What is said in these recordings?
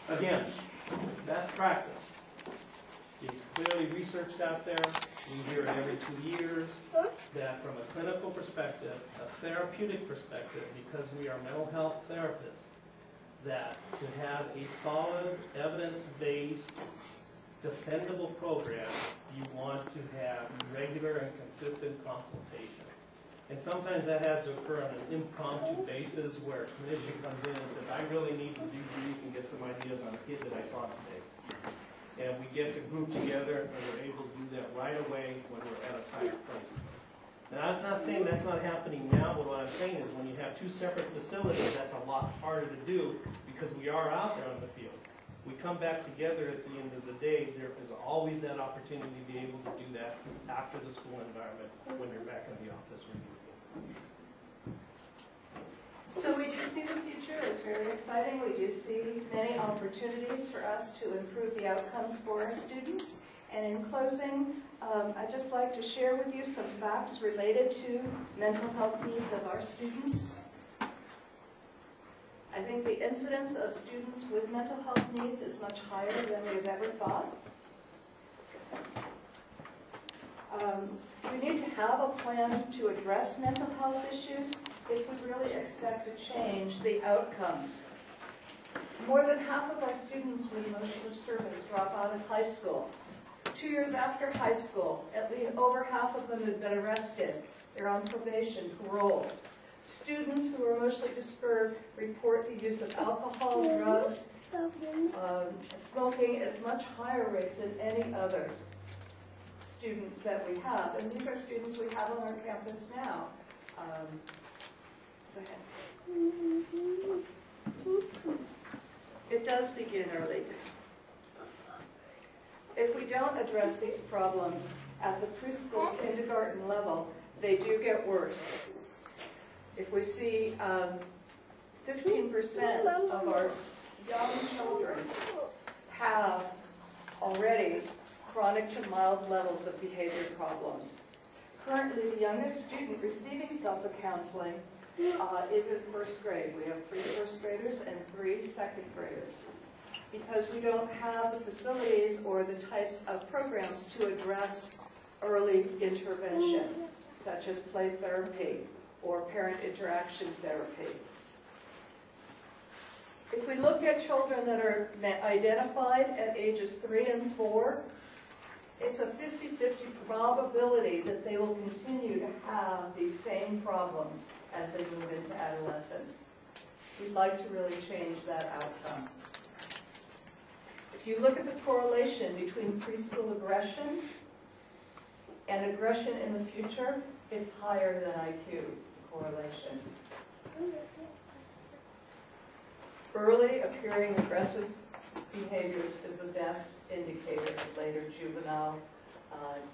Again, best practice. It's clearly researched out there. We hear it every 2 years that from a clinical perspective, a therapeutic perspective, because we are mental health therapists, that to have a solid, evidence-based, defendable program, you want to have regular and consistent consultation. And sometimes that has to occur on an impromptu basis where a clinician comes in and says, I really need to debrief and get some ideas on a kid that I saw today. And we get the group together and we're able to do that right away when we're at a site place. Now, I'm not saying that's not happening now, but what I'm saying is when you have two separate facilities, that's a lot harder to do because we are out there on the field. We come back together at the end of the day, there is always that opportunity to be able to do that after the school environment when you're back in the office reviewing. So we do see the future as very exciting. We do see many opportunities for us to improve the outcomes for our students. And in closing, I'd just like to share with you some facts related to mental health needs of our students. I think the incidence of students with mental health needs is much higher than we've ever thought. We need to have a plan to address mental health issues if we really expect to change the outcomes. More than half of our students with emotional disturbance drop out of high school. 2 years after high school, at least over half of them have been arrested. They're on probation, parole. Students who are emotionally disturbed report the use of alcohol, drugs, smoking at much higher rates than any other students that we have. And these are students we have on our campus now. Go ahead. It does begin early. If we don't address these problems at the preschool, kindergarten level, they do get worse. If we see 15% of our young children have already chronic to mild levels of behavior problems. Currently, the youngest student receiving SELPA counseling is in first grade. We have 3 first graders and 3 second graders. Because we don't have the facilities or the types of programs to address early intervention, such as play therapy or parent interaction therapy. If we look at children that are identified at ages 3 and 4, it's a 50-50 probability that they will continue to have these same problems as they move into adolescence. We'd like to really change that outcome. If you look at the correlation between preschool aggression and aggression in the future, it's higher than IQ correlation. Early appearing aggressive behaviors is the best indicator of later juvenile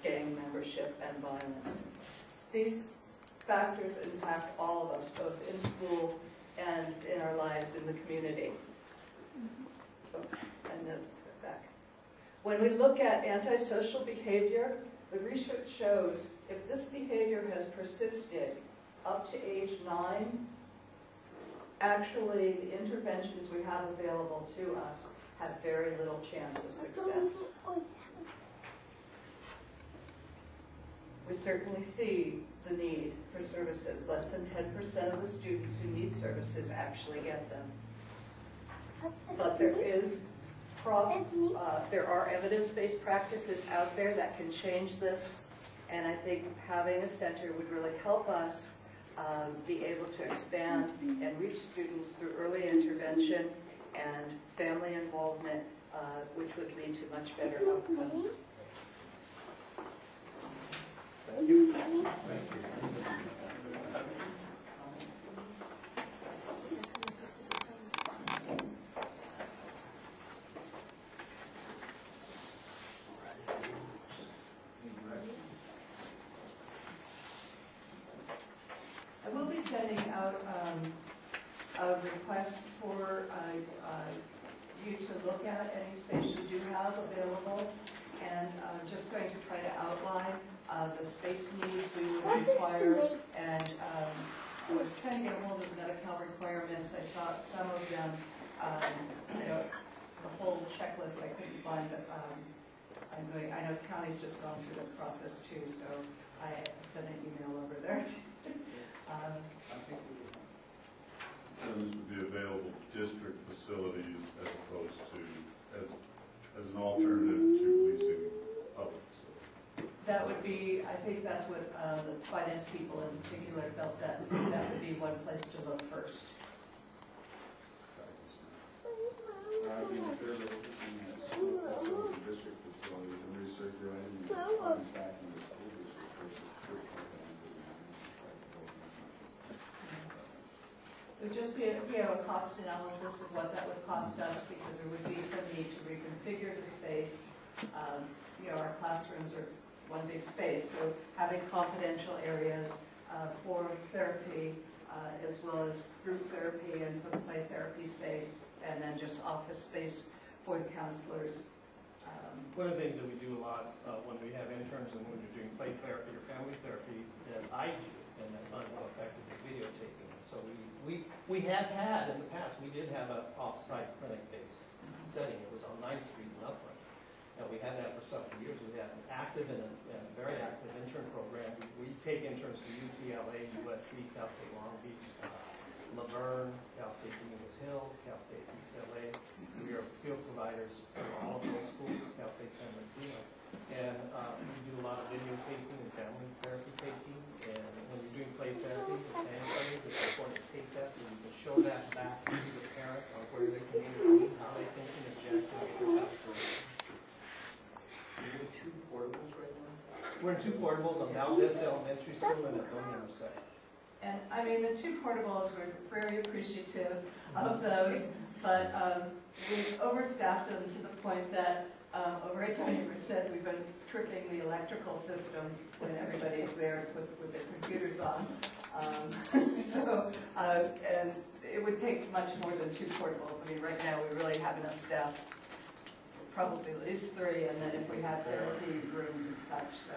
gang membership and violence. These factors impact all of us, both in school and in our lives in the community. Oops, and then back. When we look at antisocial behavior, the research shows if this behavior has persisted up to age 9, actually the interventions we have available to us have very little chance of success. We certainly see the need for services. Less than 10% of the students who need services actually get them. But there are evidence-based practices out there that can change this, and I think having a center would really help us be able to expand and reach students through early intervention and family involvement, which would lead to much better outcomes. Thank you. I will be sending out a request for you to look at any space you do have available, and I'm just going to try to outline the space needs we would require, and I was trying to get a hold of Medi-Cal requirements. I saw some of them I know the whole checklist I couldn't find, but I know the county's just gone through this process too, so I sent an email over there. So this would be available district facilities as opposed to, as an alternative to leasing public facilities. That would be, I think that's what the finance people in particular felt that would be one place to look first. I'd be in favor of looking at school facilities, district facilities, and recirculating and funds back in the school district versus third party into the It would just be a cost analysis of what that would cost us, because there would be some need to reconfigure the space. Our classrooms are one big space, so having confidential areas for therapy, as well as group therapy and some play therapy space, and then just office space for the counselors. One of the things that we do a lot when we have interns and when you're doing play therapy or family therapy that I do, and I find well effective is videotaping. So we have had in the past, we did have an off-site clinic-based setting. It was on 9th Street in Upland. And we had that for several years. We had an active and a very active intern program. We take interns to UCLA, USC, Cal State Long Beach, Laverne, Cal State Dominguez Hills, Cal State East LA. We are field providers for all of those schools, Cal State San Bernardino. And we do a lot of videotaping and family therapy taking. And when you're doing play therapy with families, it's important to take that so you can show that back to the parent on where they can intervene, how they think and adjust and get their pastoral. Two portables right now? We're in 2 portables on Valdez Elementary School and at Tony Merced. And I mean, the 2 portables, we're very appreciative of those, but we've overstaffed them to the point that over at Tony Merced, we've been tricking the electrical system when everybody's there with their computers on. And it would take much more than 2 portables. I mean, right now, we really have enough staff, probably at least 3, and then if we have therapy rooms and such, so.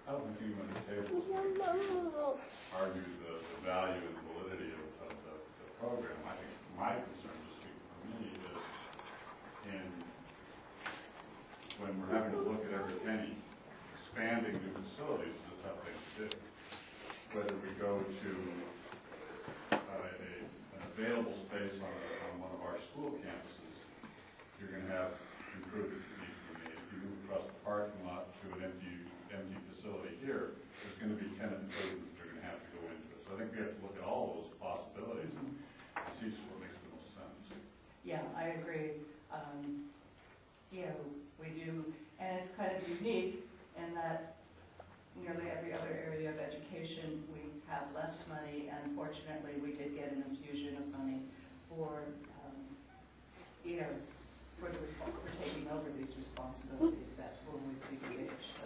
I don't think anyone at the table argue the value and validity of the program. I think my concern, just for me, is when we're having to look at every penny, expanding new facilities is a tough thing to do. Whether we go to an available space on one of our school campuses, you're going to have improvements that need to be made. If you move across the parking lot to an empty facility here, there's going to be tenant improvements that are going to have to go into it. So I think we have to look at all those possibilities and see just what makes the most sense. Yeah, I agree. We do, and it's kind of unique in that nearly every other area of education we have less money, and fortunately we did get an infusion of money for for taking over these responsibilities that were with PPH.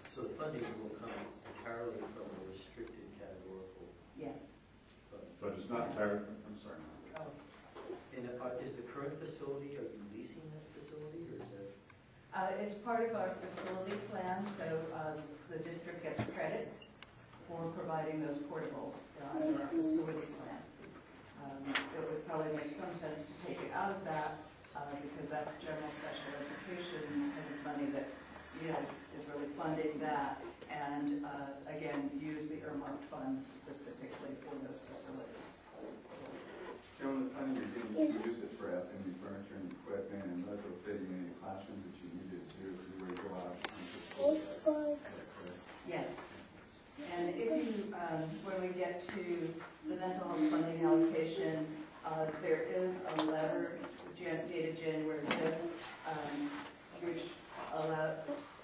So the funding will come entirely from a restricted categorical. Yes. But it's not entirely, I'm sorry. Oh. And is the current facility, are you leasing that facility, or is that? It's part of our facility plan, so the district gets credit for providing those portables in our facility plan. It would probably make some sense to take it out of that because that's general special education and the money that is really funding that, and again, use the earmarked funds specifically for those facilities. Joan, the funding you're getting, you can use it for any furniture and equipment and retrofitting any classrooms that you needed to do if you were to go out into school. Yes. And if you, when we get to the mental health funding allocation, there is a letter dated January 5th, which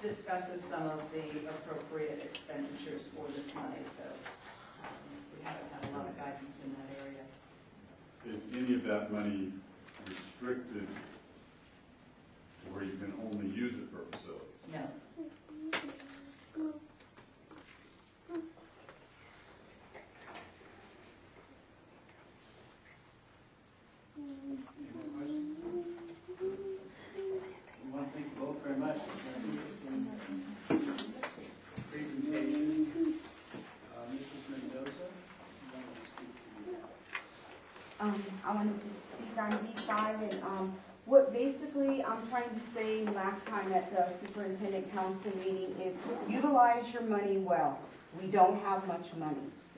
discusses some of the appropriate expenditures for this money. So we haven't had a lot of guidance in that area. Is any of that money restricted to where you can only use it for facilities? No. Any more questions? We want to thank you both very much for your interesting presentation. Mrs. Mendoza, you want to speak to you? I wanted to speak on P5 and what basically I'm trying to say last time at the superintendent council meeting is utilize your money well. We don't have much money,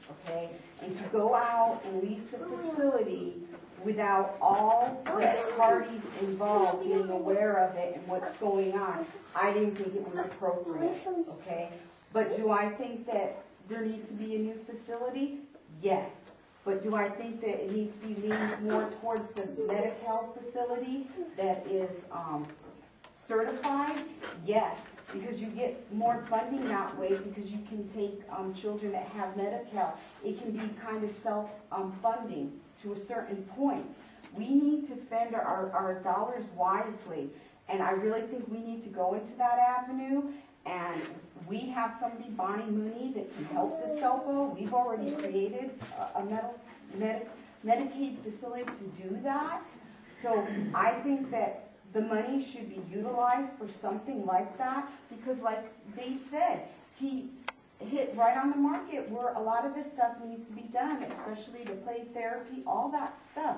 okay? And to go out and lease a facility without all the parties involved being aware of it and what's going on, I didn't think it was appropriate, okay? But do I think that there needs to be a new facility? Yes. But do I think that it needs to be leaned more towards the Medi-Cal facility that is certified? Yes, because you get more funding that way because you can take children that have Medi-Cal. It can be kind of self-funding to a certain point. We need to spend our dollars wisely, and I really think we need to go into that avenue. And we have somebody, Bonnie Mooney, that can help the SELPA. We've already created a Medicaid facility to do that. So I think that the money should be utilized for something like that because like Dave said, he hit right on the market where a lot of this stuff needs to be done, especially the play therapy, all that stuff.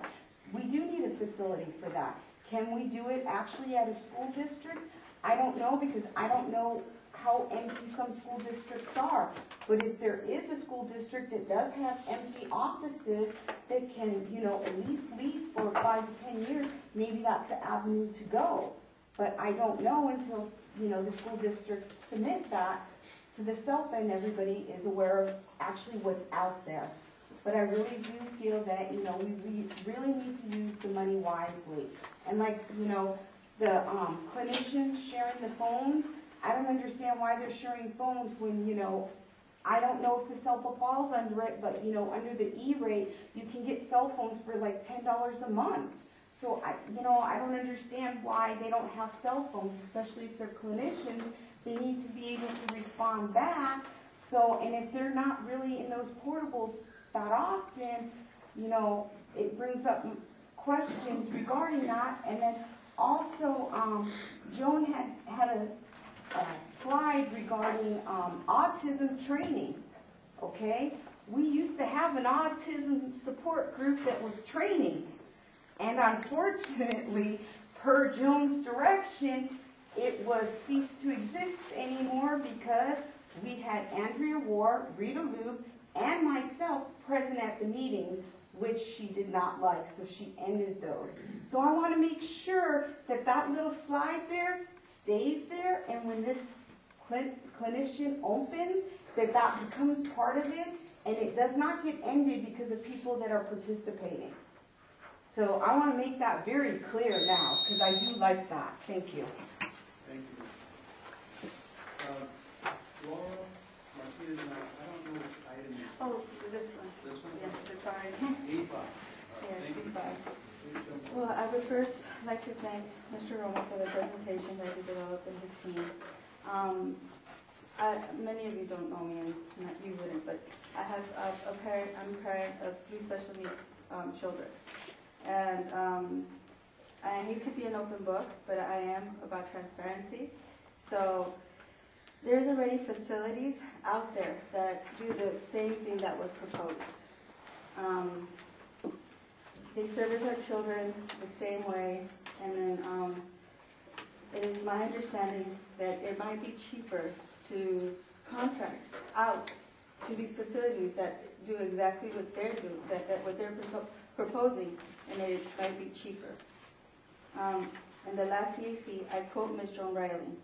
We do need a facility for that. Can we do it actually at a school district? I don't know because I don't know how empty some school districts are. But if there is a school district that does have empty offices that can, you know, at least lease for 5 to 10 years, maybe that's the avenue to go. But I don't know until, you know, the school districts submit that to the SELPA and everybody is aware of actually what's out there. But I really do feel that, you know, we really need to use the money wisely. And like, you know, the clinicians sharing the phones, I don't understand why they're sharing phones when, you know, I don't know if the SELPA falls under it, but, you know, under the E-rate, you can get cell phones for like $10 a month. So, I don't understand why they don't have cell phones, especially if they're clinicians. They need to be able to respond back. So, and if they're not really in those portables that often, you know, it brings up questions regarding that. And then also, Joan had a slide regarding autism training, okay? We used to have an autism support group that was training, and unfortunately, per Joan's direction, it was ceased to exist anymore because we had Andrea Ward, Rita Lube, and myself present at the meetings, which she did not like, so she ended those. So I want to make sure that that little slide there stays there, and when this clinician opens, that that becomes part of it, and it does not get ended because of people that are participating. So I want to make that very clear now, because I do like that. Thank you. Thank you. Laura Martinez, I don't know which item. Oh, this one. This one? Yes, sorry. A5. Yes, Thank you. B5. Please jump Well, I would first like to thank Mr. Romo for the presentation that he developed and his team. Many of you don't know me, and you wouldn't, but I'm a parent of 3 special needs children. And I hate to be an open book, but I am about transparency. So there's already facilities out there that do the same thing that was proposed. They service our children the same way, and then it is my understanding that it might be cheaper to contract out to these facilities that do exactly what they're doing, what they're proposing, and it might be cheaper. In the last CAC, I quote Ms. Joan Riley,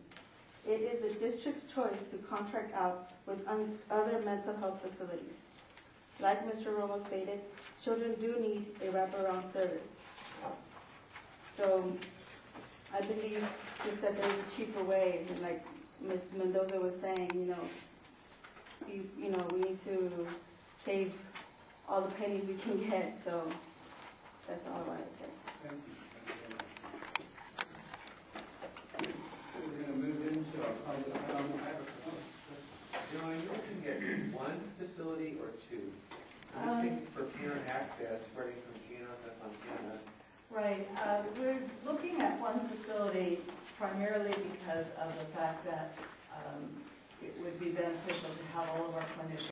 "It is the district's choice to contract out with other mental health facilities. Like Mr. Romo stated, children do need a wraparound service." So I believe just that there's a cheaper way, and like Ms. Mendoza was saying, we need to save all the pennies we can get. So that's all I want to say. Thank you. We're going to move into our public. Joan, you can get one facility or 2. I'm just thinking for parent access, spreading from Chino to Fontana. Right, we're looking at one facility primarily because of the fact that it would be beneficial to have all of our clinicians